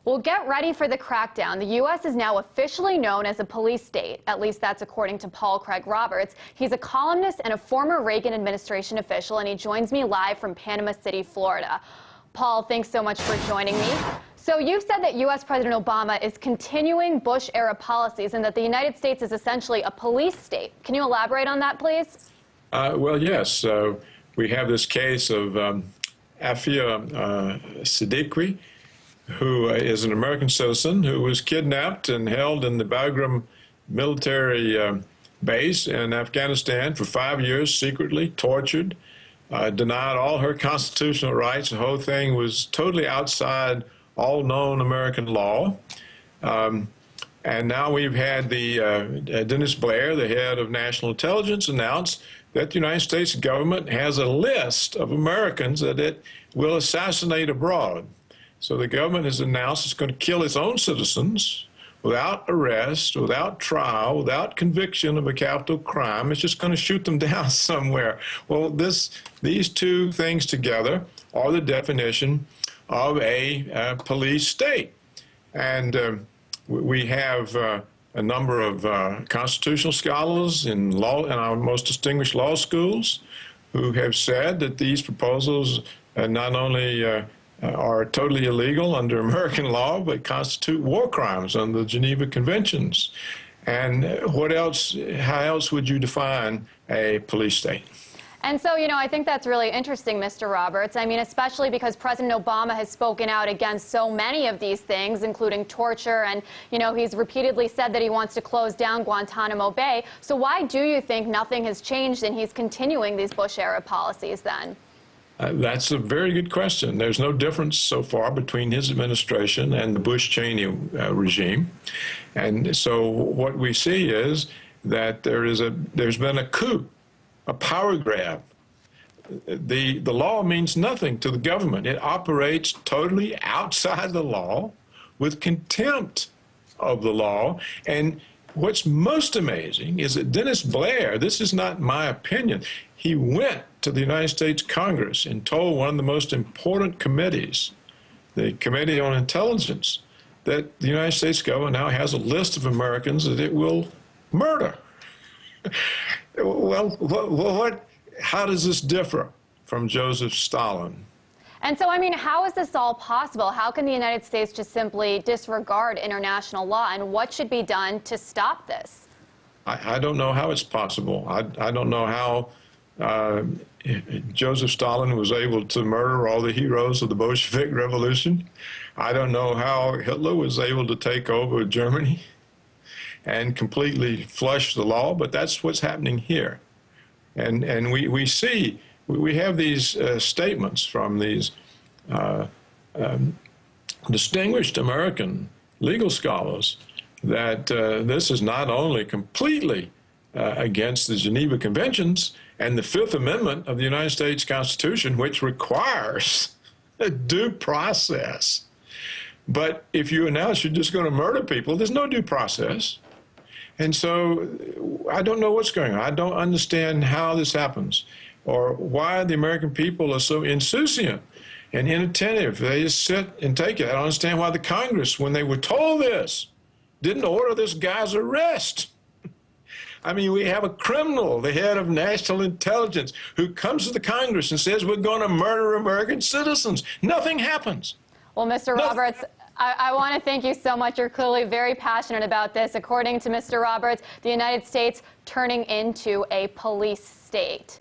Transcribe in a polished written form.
Well, get ready for the crackdown. The U.S. is now officially known as a police state. At least that's according to Paul Craig Roberts. He's a columnist and a former Reagan administration official, and he joins me live from Panama City, Florida. Paul, thanks so much for joining me. So you've said that U.S. President Obama is continuing Bush-era policies and that the United States is essentially a police state. Can you elaborate on that, please? Well, yes. We have this case of Afia Siddiqui, who is an American citizen who was kidnapped and held in the Bagram military base in Afghanistan for 5 years, secretly tortured, denied all her constitutional rights. The whole thing was totally outside all known American law. And now we've had the Dennis Blair, the head of national intelligence, announce that the United States government has a list of Americans that it will assassinate abroad. So the government has announced it's going to kill its own citizens without arrest, without trial, without conviction of a capital crime. It's just going to shoot them down somewhere. Well, these two things together are the definition of a police state. And we have a number of constitutional scholars in our most distinguished law schools who have said that these proposals not only are totally illegal under American law, but constitute war crimes under the Geneva Conventions. And how else would you define a police state? And so, I think that's really interesting, Mr. Roberts. I mean, especially because President Obama has spoken out against so many of these things, including torture, and, he's repeatedly said that he wants to close down Guantanamo Bay. So why do you think nothing has changed and he's continuing these Bush-era policies then? That's a very good question. There's no difference so far between his administration and the Bush-Cheney regime. And so what we see is that there's been a coup, a power grab. The law means nothing to the government. It operates totally outside the law with contempt of the law. And what's most amazing is that Dennis Blair, this is not my opinion, he went to the United States Congress and told one of the most important committees, the Committee on Intelligence, that the United States government now has a list of Americans that it will murder. Well, how does this differ from Joseph Stalin? And so, I mean, how is this all possible? How can the United States just simply disregard international law? And what should be done to stop this? I don't know how it's possible. I don't know how Joseph Stalin was able to murder all the heroes of the Bolshevik Revolution. I don't know how Hitler was able to take over Germany and completely flush the law, but that's what's happening here. And we have these statements from these distinguished American legal scholars that this is not only completely against the Geneva Conventions and the Fifth Amendment of the United States Constitution, which requires a due process. But if you announce you're just going to murder people, there's no due process. And so I don't know what's going on. I don't understand how this happens or why the American people are so insouciant and inattentive. They just sit and take it. I don't understand why the Congress, when they were told this, didn't order this guy's arrest. I mean, we have a criminal, the head of national intelligence, who comes to the Congress and says we're going to murder American citizens. Nothing happens. Well, Mr. Roberts, I want to thank you so much. You're clearly very passionate about this. According to Mr. Roberts, the United States turning into a police state.